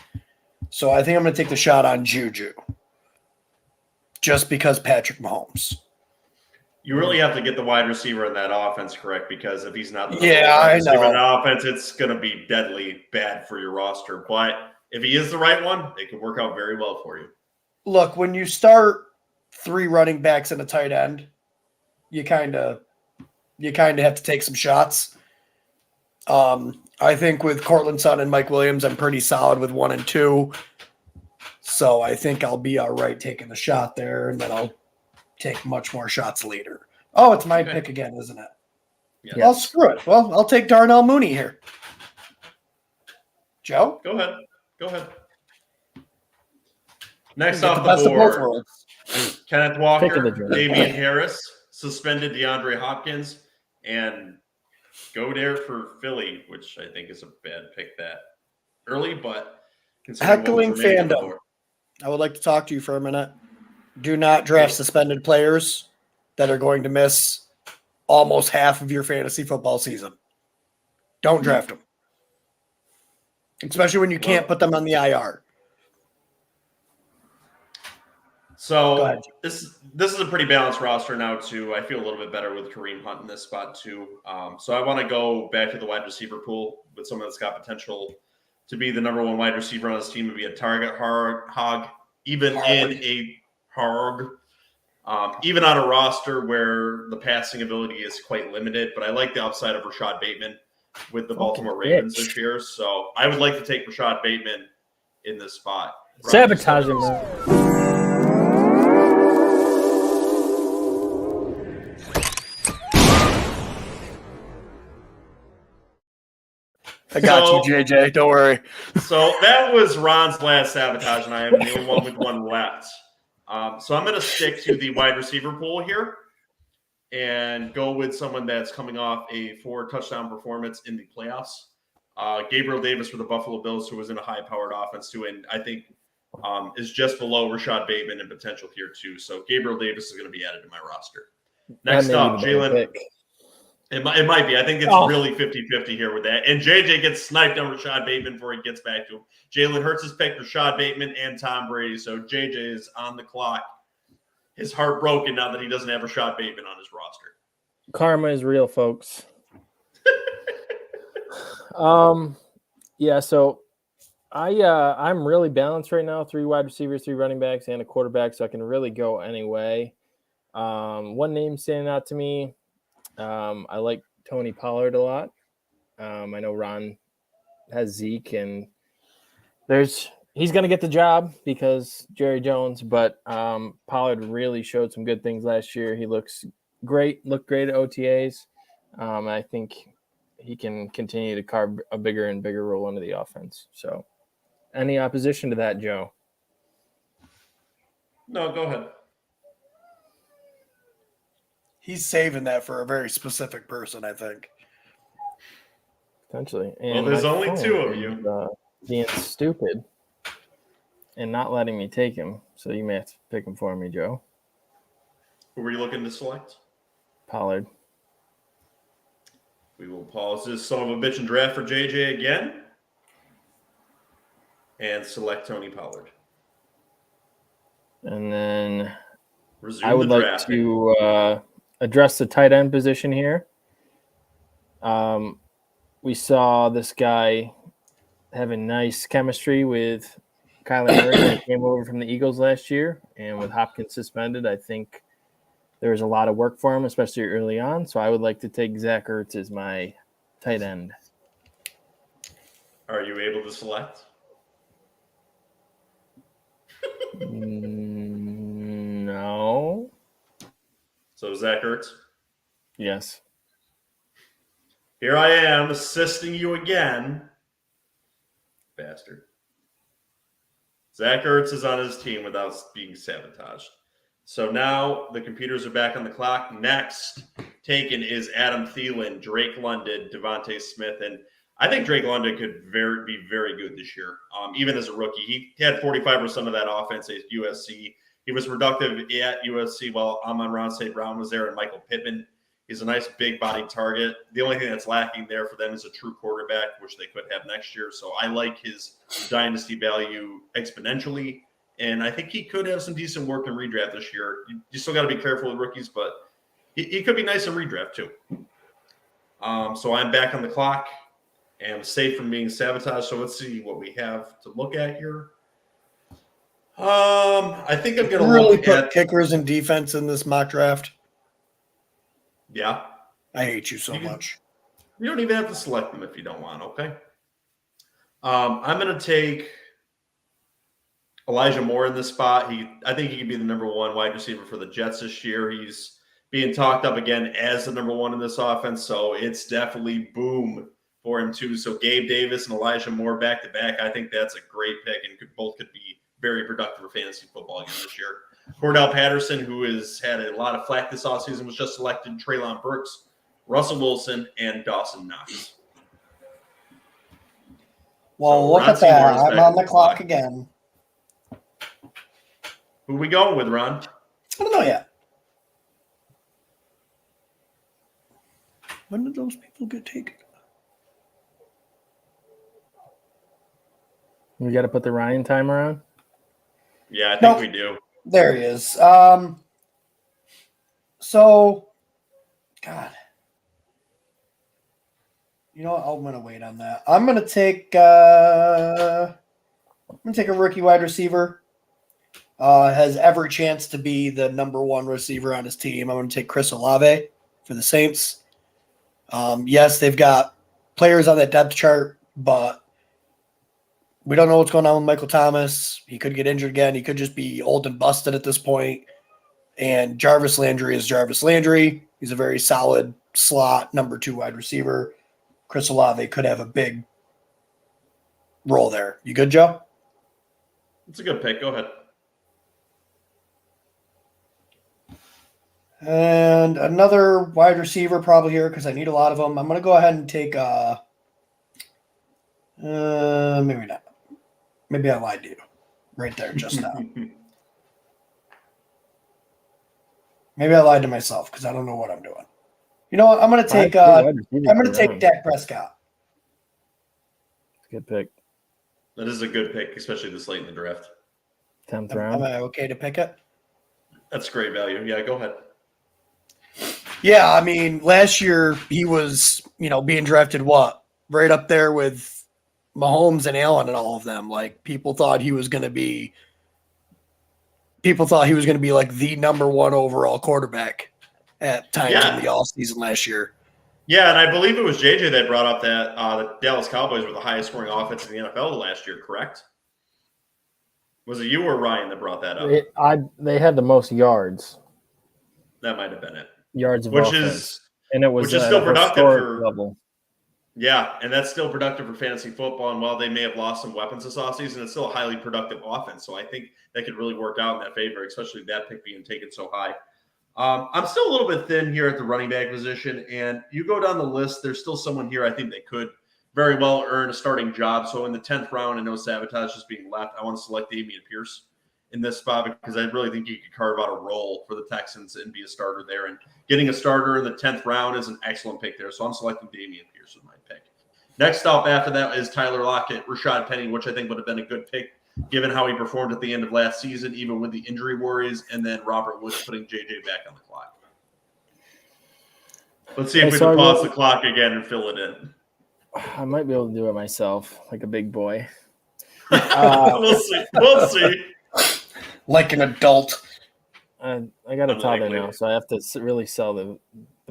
So I think I'm going to take the shot on Juju just because Patrick Mahomes. You really have to get the wide receiver in that offense correct, because if he's not the I receiver know in the offense, it's going to be deadly bad for your roster. But if he is the right one, it can work out very well for you. Look, when you start 3 running backs and a tight end, you kind of have to take some shots. I think with Cortland Sutton and Mike Williams, I'm pretty solid with 1 and 2. So I think I'll be all right taking the shot there, and then I'll take much more shots later. Oh, it's my pick again, isn't it? Yeah. Well, screw it. Well, I'll take Darnell Mooney here. Joe? Go ahead. Next Get off the best the of both board, worlds. Kenneth Pick Walker, of the draft. Damian Harris, suspended DeAndre Hopkins, and go there for Philly, which I think is a bad pick that early, but considering what was Heckling remaining on the fandom. board. I would like to talk to you for a minute. Do not draft suspended players that are going to miss almost half of your fantasy football season. Don't draft them. Especially when you can't put them on the IR. Go So ahead. this is a pretty balanced roster now too. I feel a little bit better with Kareem Hunt in this spot too. So I want to go back to the wide receiver pool with someone that's got potential to be the number 1 wide receiver on his team and be a target hog, even on a roster where the passing ability is quite limited. But I like the upside of Rashad Bateman with the Baltimore Ravens this year. So I would like to take Rashad Bateman in this spot. Sabotage him, man. I got you, JJ. Don't worry. So that was Ron's last sabotage, and I am the only one with 1 left. So I'm going to stick to the wide receiver pool here and go with someone that's coming off a 4-touchdown performance in the playoffs. Gabriel Davis for the Buffalo Bills, who was in a high-powered offense too, and I think is just below Rashad Bateman in potential here too. So Gabriel Davis is going to be added to my roster. Next up, Jalen. It might be. I think it's really 50-50 here with that. And JJ gets sniped on Rashad Bateman before he gets back to him. Jalen Hurts has picked Rashad Bateman and Tom Brady. So JJ is on the clock. His heart broken now that he doesn't have Rashad Bateman on his roster. Karma is real, folks. Yeah, so I'm really balanced right now. 3 wide receivers, 3 running backs, and a quarterback, so I can really go any way. One name standing out to me. I like Tony Pollard a lot. I know Ron has Zeke, and he's going to get the job because Jerry Jones, but Pollard really showed some good things last year. He looked great at OTAs. I think he can continue to carve a bigger and bigger role into the offense. So any opposition to that, Joe? No, go ahead. He's saving that for a very specific person, I think. Potentially. Well, there's only two of you. Being stupid and not letting me take him. So you may have to pick him for me, Joe. Who were you looking to select? Pollard. We will pause this son of a bitch and draft for JJ again. And select Tony Pollard. And then Resume I would the like drafting. to address the tight end position here. We saw this guy having nice chemistry with Kyler Murray when he came over from the Eagles last year. And with Hopkins suspended, I think there's a lot of work for him, especially early on. So I would like to take Zach Ertz as my tight end. Are you able to select? No. So Zach Ertz? Yes. Here I am assisting you again. Bastard. Zach Ertz is on his team without being sabotaged. So now the computers are back on the clock. Next taken is Adam Thielen, Drake London, Devontae Smith. And I think Drake London could be very good this year, even as a rookie. He had 45% of that offense at USC. He was productive at USC while Amon-Ra St. Brown was there and Michael Pittman. He's a nice big-bodied target. The only thing that's lacking there for them is a true quarterback, which they could have next year. So I like his dynasty value exponentially, and I think he could have some decent work in redraft this year. You still got to be careful with rookies, but he could be nice in redraft too. So I'm back on the clock and safe from being sabotaged. So let's see what we have to look at here. I think I'm going to really look put at kickers and defense in this mock draft. Yeah. I hate you so much. You don't even have to select them if you don't want, okay? I'm going to take Elijah Moore in this spot. I think he could be the number one wide receiver for the Jets this year. He's being talked up again as the number one in this offense, so it's definitely boom for him too. So Gabe Davis and Elijah Moore back-to-back, I think that's a great pick and both could be very productive for fantasy football again this year. Cordell Patterson, who has had a lot of flack this offseason, was just selected. Treylon Burks, Russell Wilson, and Dawson Knox. Well, look at that. I'm on the clock again. Who are we going with, Ron? I don't know yet. When did those people get taken? We got to put the Ryan timer on? Yeah, I think we do. There he is. So, God. You know what? I'm going to wait on that. I'm going to take a rookie wide receiver. Has every chance to be the number one receiver on his team. I'm going to take Chris Olave for the Saints. Yes, they've got players on that depth chart, but we don't know what's going on with Michael Thomas. He could get injured again. He could just be old and busted at this point. And Jarvis Landry is Jarvis Landry. He's a very solid slot number 2 wide receiver. Chris Olave could have a big role there. You good, Joe? It's a good pick. Go ahead. And another wide receiver probably here because I need a lot of them. I'm going to go ahead and take maybe not. Maybe I lied to you right there just now. Maybe I lied to myself because I don't know what I'm doing. You know what? I'm going to take Dak Prescott. Good pick. That is a good pick, especially this late in the draft. 10th round. Am I okay to pick it? That's great value. Yeah, go ahead. Yeah, I mean, last year he was, being drafted right up there with Mahomes and Allen and all of them. Like people thought he was going to be like the number 1 overall quarterback at times in the offseason last year. Yeah, and I believe it was JJ that brought up that the Dallas Cowboys were the highest scoring offense in the NFL last year, correct? Was it you or Ryan that brought that up? They had the most yards. That might have been it. Yards of offense. And it was which is still productive for level. Yeah, and that's still productive for fantasy football. And while they may have lost some weapons this offseason, it's still a highly productive offense. So I think that could really work out in that favor, especially that pick being taken so high. I'm still a little bit thin here at the running back position, and you go down the list, there's still someone here I think they could very well earn a starting job. So in the 10th round, I know Sabotage is being left. I want to select Dameon Pierce in this spot because I really think he could carve out a role for the Texans and be a starter there. And getting a starter in the 10th round is an excellent pick there. So I'm selecting Dameon Pierce with my pick. Next up after that is Tyler Lockett, Rashad Penny, which I think would have been a good pick given how he performed at the end of last season, even with the injury worries, and then Robert Woods putting JJ back on the clock. Let's see if we can pause the clock again and fill it in. I might be able to do it myself, like a big boy. We'll see. We'll see. Like an adult. I got a toddler now, so I have to really sell the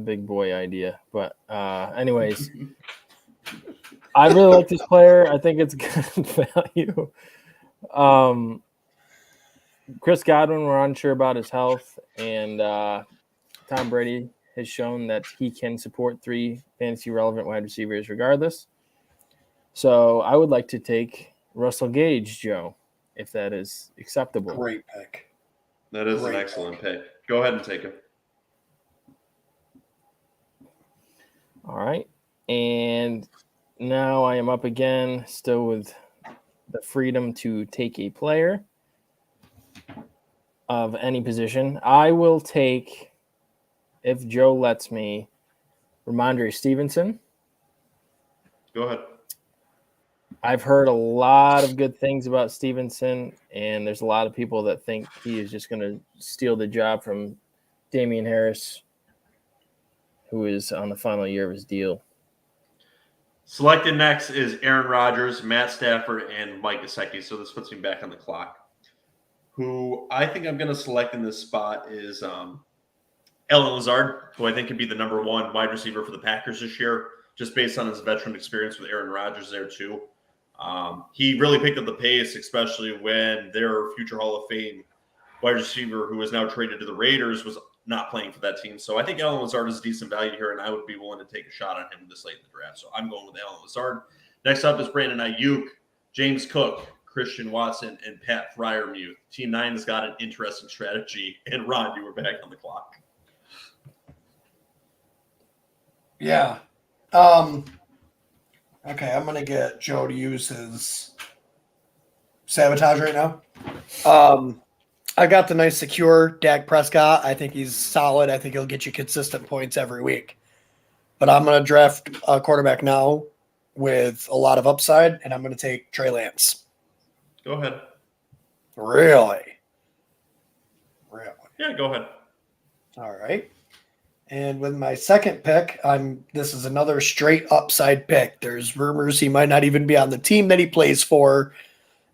big boy idea. But anyways, I really like this player. I think it's good value. Chris Godwin, we're unsure about his health, and Tom Brady has shown that he can support 3 fantasy relevant wide receivers regardless. So I would like to take Russell Gage, Joe, if that is acceptable. Great pick. That is an excellent pick. Go ahead and take him. All right. And now I am up again, still with the freedom to take a player of any position. I will take, if Joe lets me, Ramondre Stevenson. Go ahead. I've heard a lot of good things about Stevenson, and there's a lot of people that think he is just going to steal the job from Damian Harris, who is on the final year of his deal. Selected next is Aaron Rodgers, Matt Stafford, and Mike Gesicki. So this puts me back on the clock. Who I think I'm going to select in this spot is Allen Lazard, who I think could be the number 1 wide receiver for the Packers this year, just based on his veteran experience with Aaron Rodgers there too. He really picked up the pace, especially when their future Hall of Fame wide receiver, who is now traded to the Raiders, was not playing for that team. So I think Allen Lazard is decent value here, and I would be willing to take a shot on him this late in the draft. So I'm going with Allen Lazard. Next up is Brandon Ayuk, James Cook, Christian Watson, and Pat Freiermuth. Team 9 has got an interesting strategy. And Ron, you were back on the clock. Yeah. Okay, I'm going to get Joe to use his sabotage right now. I got the nice secure Dak Prescott. I think he's solid. I think he'll get you consistent points every week. But I'm going to draft a quarterback now with a lot of upside, and I'm going to take Trey Lance. Go ahead. Really? Yeah, go ahead. All right. And with my second pick, this is another straight upside pick. There's rumors he might not even be on the team that he plays for,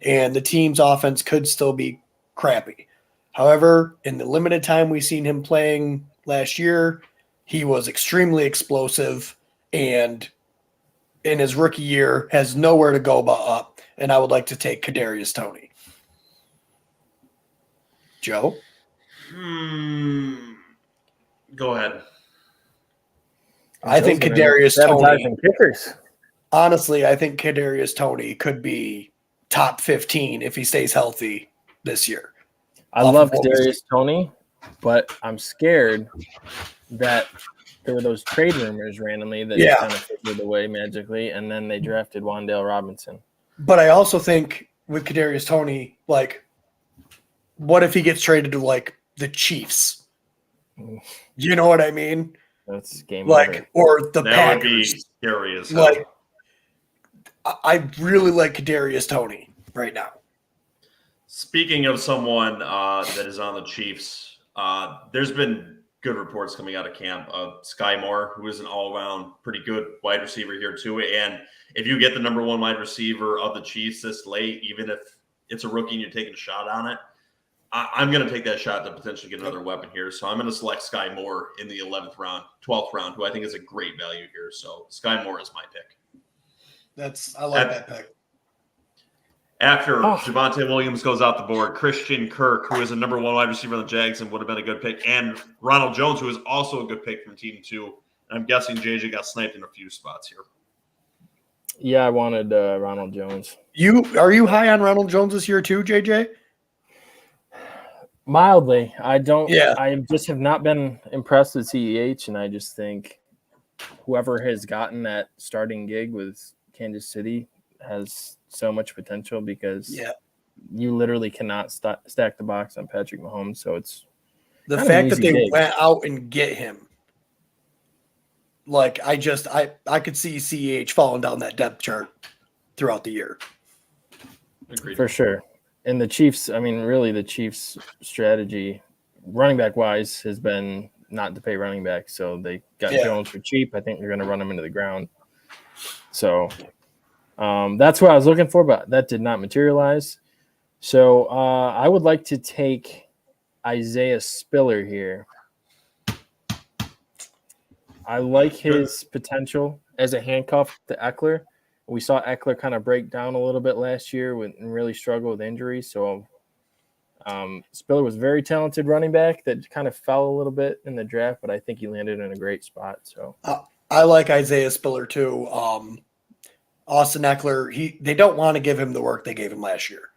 and the team's offense could still be crappy. However, in the limited time we've seen him playing last year, he was extremely explosive, and in his rookie year has nowhere to go but up. And I would like to take Kadarius Toney. Joe? Go ahead. I think Kadarius Toney. Kickers. Honestly, I think Kadarius Toney could be top 15 if he stays healthy this year. I love Kadarius Toney, but I'm scared that there were those trade rumors randomly that kind of figured away magically, and then they drafted Wan'Dale Robinson. But I also think with Kadarius Toney, like, what if he gets traded to, like, the Chiefs? You know what I mean? That's game like, over. Or the that Packers. Would be scary as hell. Like, I really like Kadarius Toney right now. Speaking of someone that is on the Chiefs, there's been good reports coming out of camp of Sky Moore, who is an all-around pretty good wide receiver here too. And if you get the number 1 wide receiver of the Chiefs this late, even if it's a rookie and you're taking a shot on it, I'm going to take that shot to potentially get another weapon here. So I'm going to select Sky Moore in the 11th round, 12th round, who I think is a great value here. So Sky Moore is my pick. I like that pick. After Javonte Williams goes out the board, Christian Kirk, who is a number 1 wide receiver on the Jags and would have been a good pick, and Ronald Jones, who is also a good pick from Team 2. And I'm guessing JJ got sniped in a few spots here. Yeah, I wanted Ronald Jones. Are you high on Ronald Jones this year too, JJ? Mildly. I don't. Yeah. I just have not been impressed with CEH, and I just think whoever has gotten that starting gig with Kansas City has so much potential because you literally cannot stack the box on Patrick Mahomes. So it's the fact that they went out and get him. Like, I could see CEH falling down that depth chart throughout the year. Agreed. For sure. And the Chiefs, I mean, really the Chiefs' strategy, running back wise, has been not to pay running back. So they got Jones for cheap. I think they're going to run him into the ground. So that's what I was looking for, but that did not materialize. So I would like to take Isaiah Spiller here. I like his potential as a handcuff to Eckler. We saw Eckler kind of break down a little bit last year and really struggle with injuries. So Spiller was a very talented running back that kind of fell a little bit in the draft, but I think he landed in a great spot. So I like Isaiah Spiller too. Austin Eckler, they don't want to give him the work they gave him last year.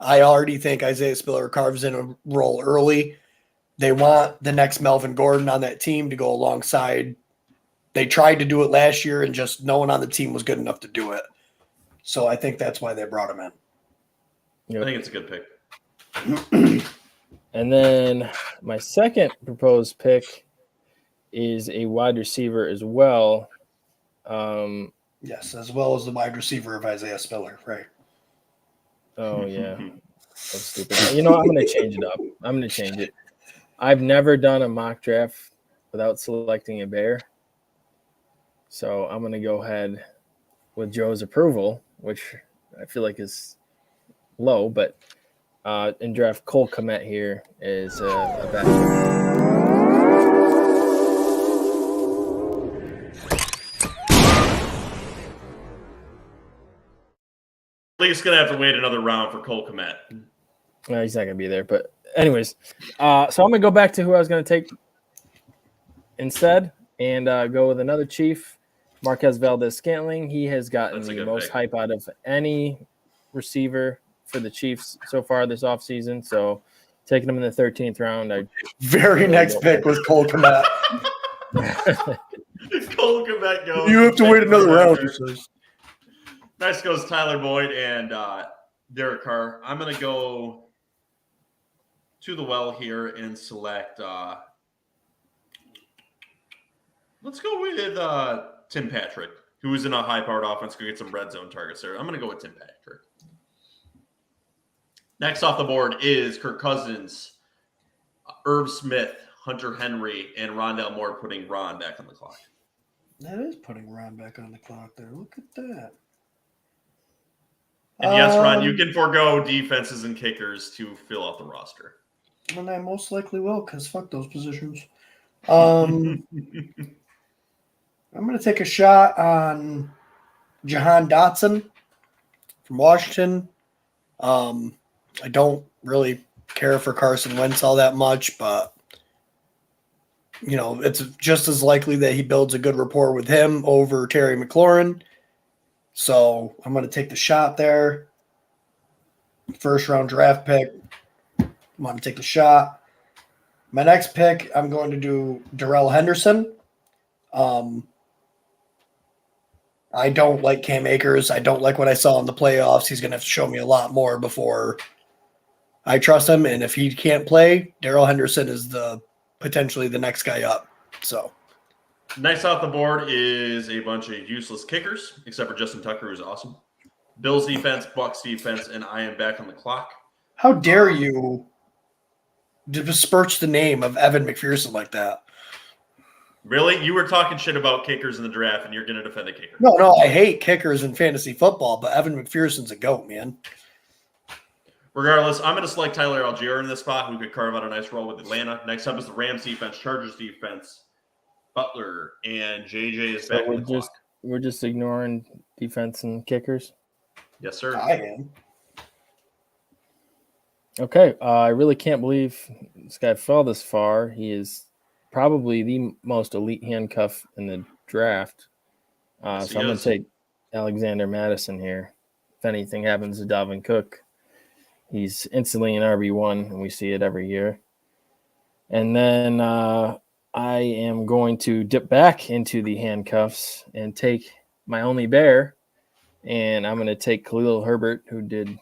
I already think Isaiah Spiller carves in a role early. They want the next Melvin Gordon on that team to go alongside. They tried to do it last year, and just no one on the team was good enough to do it. So I think that's why they brought him in. Yep. I think it's a good pick. And then my second proposed pick is a wide receiver as well. Yes, as well as the wide receiver of Isaiah Spiller, right? Oh, yeah. That's stupid. You know, I'm going to change it up. I'm going to change it. I've never done a mock draft without selecting a bear. So I'm going to go ahead with Joe's approval, which I feel like is low, but and draft Cole Kmet here is a backup. At least going to have to wait another round for Cole Kmet. No, he's not going to be there. But anyways, so I'm going to go back to who I was going to take instead and go with another Chief, Marquez Valdez-Scantling. He has gotten the most hype out of any receiver for the Chiefs so far this offseason. So taking him in the 13th round. Very next pick was Cole Kmet. Cole Kmet goes. You have to wait another round. Next goes Tyler Boyd and Derek Carr. I'm going to go to the well here and select. Let's go with Tim Patrick, who is in a high-powered offense, going to get some red zone targets there. I'm going to go with Tim Patrick. Next off the board is Kirk Cousins, Irv Smith, Hunter Henry, and Rondale Moore, putting Ron back on the clock. That is putting Ron back on the clock there. Look at that. And yes, Ron, you can forego defenses and kickers to fill out the roster. And I most likely will, because fuck those positions. I'm going to take a shot on Jahan Dotson from Washington. I don't really care for Carson Wentz all that much, but, you know, it's just as likely that he builds a good rapport with him over Terry McLaurin. So I'm going to take the shot there. First round draft pick. I'm going to take the shot. My next pick, I'm going to do Darrell Henderson. I don't like Cam Akers. I don't like what I saw in the playoffs. He's going to have to show me a lot more before I trust him. And if he can't play, Darrell Henderson is potentially the next guy up. So next off the board is a bunch of useless kickers, except for Justin Tucker, who's awesome. Bills defense, Bucks defense, and I am back on the clock. How dare you disperse the name of Evan McPherson like that? Really? You were talking shit about kickers in the draft, and you're going to defend a kicker. No, I hate kickers in fantasy football, but Evan McPherson's a GOAT, man. Regardless, I'm going to select Tyler Algier in this spot, who could carve out a nice role with Atlanta. Next up is the Rams defense, Chargers defense, Butler, and JJ is back on the clock. We're just ignoring defense and kickers? Yes, sir. I am. Okay, I really can't believe this guy fell this far. He is probably the most elite handcuff in the draft. So I'm going to take Alexander Madison here. If anything happens to Dalvin Cook. He's instantly an RB1, and we see it every year. And then I am going to dip back into the handcuffs and take my only bear, and I'm going to take Khalil Herbert, who did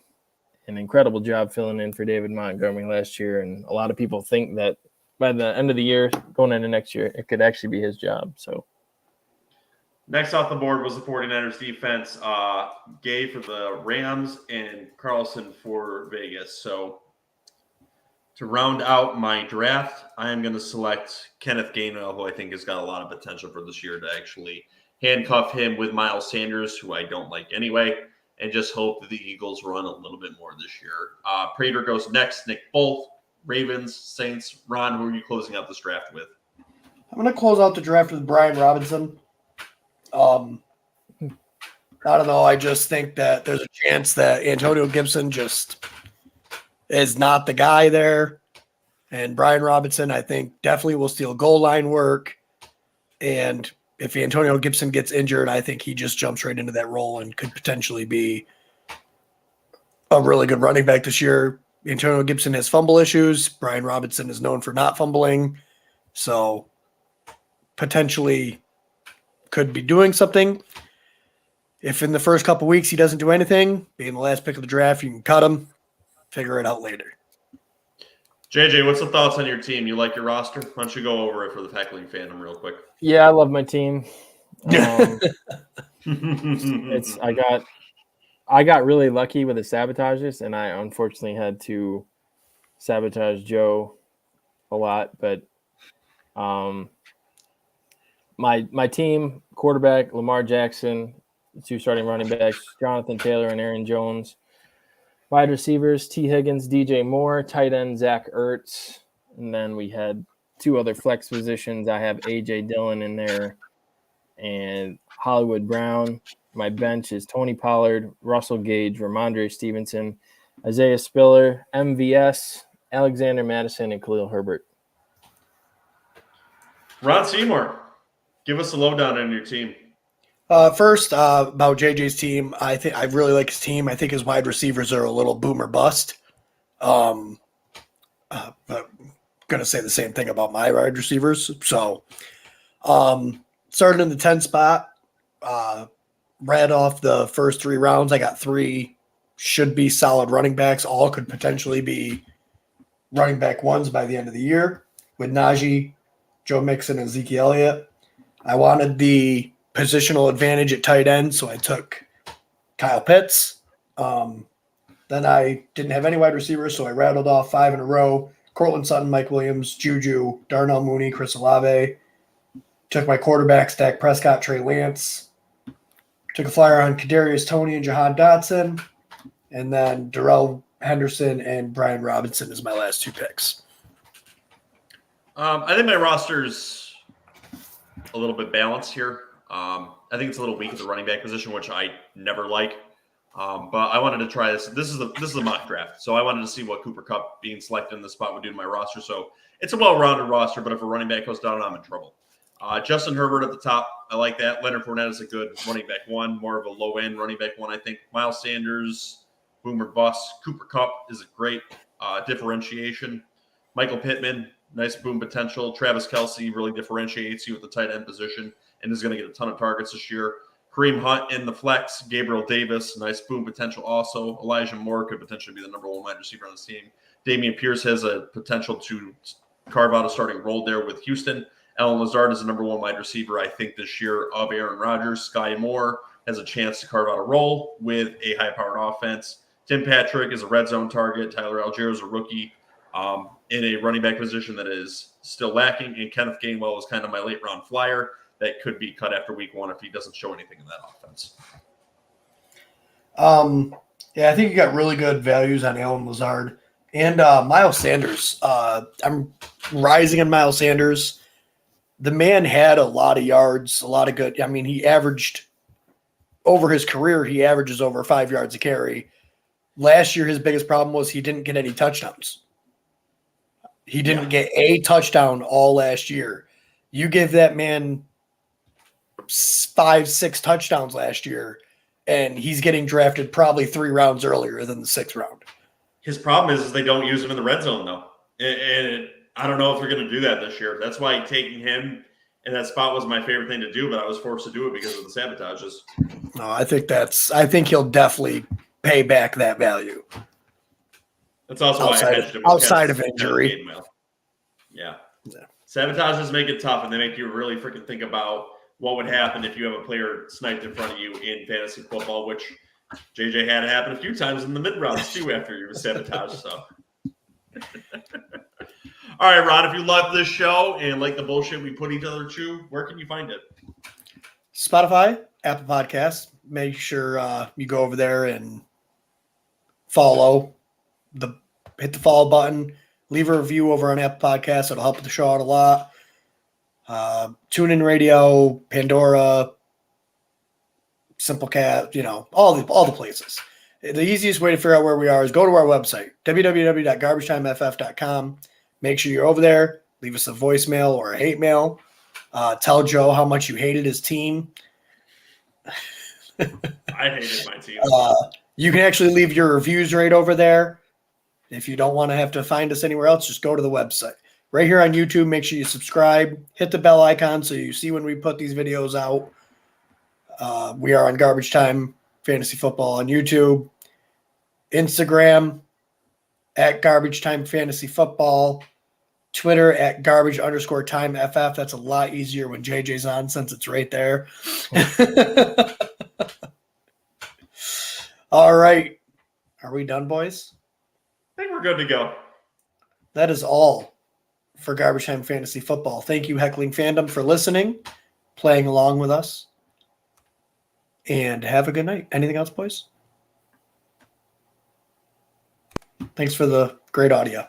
an incredible job filling in for David Montgomery last year. And a lot of people think that by the end of the year, going into next year, it could actually be his job. So next off the board was the 49ers defense. Gay for the Rams and Carlson for Vegas. So to round out my draft, I am going to select Kenneth Gainwell, who I think has got a lot of potential for this year to actually handcuff him with Miles Sanders, who I don't like anyway, and just hope that the Eagles run a little bit more this year. Prater goes next. Nick Bolt, Ravens, Saints. Ron, who are you closing out this draft with? I'm going to close out the draft with Brian Robinson. I don't know. I just think that there's a chance that Antonio Gibson just is not the guy there. And Brian Robinson, I think, definitely will steal goal line work. And if Antonio Gibson gets injured, I think he just jumps right into that role and could potentially be a really good running back this year. Antonio Gibson has fumble issues. Brian Robinson is known for not fumbling. So potentially could be doing something. If in the first couple weeks he doesn't do anything, being the last pick of the draft, you can cut him, figure it out later. JJ, what's the thoughts on your team? You like your roster? Why don't you go over it for the tackling fandom real quick? Yeah, I love my team. I got really lucky with the sabotages, and I unfortunately had to sabotage Joe a lot. But my team, quarterback Lamar Jackson, 2 starting running backs, Jonathan Taylor and Aaron Jones. Wide receivers, T. Higgins, DJ Moore, tight end, Zach Ertz. And then we had 2 other flex positions. I have A.J. Dillon in there and Hollywood Brown. My bench is Tony Pollard, Russell Gage, Ramondre Stevenson, Isaiah Spiller, MVS, Alexander Madison, and Khalil Herbert. Ron Seymour, give us a lowdown on your team. First, about JJ's team, I think I really like his team. I think his wide receivers are a little boom or bust. But I'm gonna say the same thing about my wide receivers. So, starting in the 10 spot, read off the first 3 rounds. I got 3 should be solid running backs. All could potentially be running back ones by the end of the year with Najee, Joe Mixon, and Zeke Elliott. I wanted the positional advantage at tight end, so I took Kyle Pitts. Then I didn't have any wide receivers, so I rattled off 5 in a row. Cortland Sutton, Mike Williams, Juju, Darnell Mooney, Chris Olave. Took my quarterbacks, Dak Prescott, Trey Lance. Took a flyer on Kadarius Toney and Jahan Dotson. And then Darrell Henderson and Brian Robinson is my last 2 picks. I think my roster's a little bit balanced here. I think it's a little weak at the running back position, which I never like. But I wanted to try this. This is a mock draft, so I wanted to see what Cooper Kupp being selected in the spot would do to my roster. So it's a well-rounded roster, but if a running back goes down, I'm in trouble. Justin Herbert at the top, I like that. Leonard Fournette is a good running back 1, more of a low-end running back 1, I think. Miles Sanders, boomer bust. Cooper Kupp is a great differentiation. Michael Pittman, nice boom potential. Travis Kelce really differentiates you at the tight end position and is going to get a ton of targets this year. Kareem Hunt in the flex. Gabriel Davis, nice boom potential also. Elijah Moore could potentially be the number 1 wide receiver on this team. Damian Pierce has a potential to carve out a starting role there with Houston. Allen Lazard is the number 1 wide receiver, I think, this year of Aaron Rodgers. Sky Moore has a chance to carve out a role with a high-powered offense. Tim Patrick is a red zone target. Tyler Algier is a rookie in a running back position that is still lacking. And Kenneth Gainwell is kind of my late-round flyer that could be cut after week 1 if he doesn't show anything in that offense. Yeah, I think you got really good values on Allen Lazard and Miles Sanders. I'm rising on Miles Sanders. The man had a lot of yards, a lot of good. I mean, he averaged over his career, he averages over 5 yards a carry. Last year, his biggest problem was he didn't get any touchdowns. He didn't get a touchdown all last year. You give that man 5-6 touchdowns last year, and he's getting drafted probably 3 rounds earlier than the 6th round. His problem is they don't use him in the red zone, though. And I don't know if they're going to do that this year. That's why taking him in that spot was my favorite thing to do, but I was forced to do it because of the sabotages. No, I think he'll definitely pay back that value. That's also why I hedged him outside of injury. Yeah. Sabotages make it tough, and they make you really freaking think about what would happen if you have a player sniped in front of you in fantasy football, which JJ had happen a few times in the mid-rounds, too, after he was sabotaged. So, all right, Ron, if you love this show and like the bullshit we put each other through, where can you find it? Spotify, Apple Podcasts. Make sure you go over there and hit the follow button. Leave a review over on Apple Podcasts. It'll help the show out a lot. TuneIn Radio, Pandora, Simplecast, all the places. The easiest way to figure out where we are is go to our website, www.garbagetimef.com. Make sure you're over there. Leave us a voicemail or a hate mail. Tell Joe how much you hated his team. I hated my team. You can actually leave your reviews right over there. If you don't want to have to find us anywhere else, just go to the website. Right here on YouTube, make sure you subscribe. Hit the bell icon so you see when we put these videos out. We are on Garbage Time Fantasy Football on YouTube. Instagram at Garbage Time Fantasy Football. Twitter at garbage_time FF. That's a lot easier when JJ's on since it's right there. All right. Are we done, boys? I think we're good to go. That is all for Garbage Time Fantasy Football. Thank you, Heckling Fandom, for listening, playing along with us, and have a good night. Anything else, boys? Thanks for the great audio.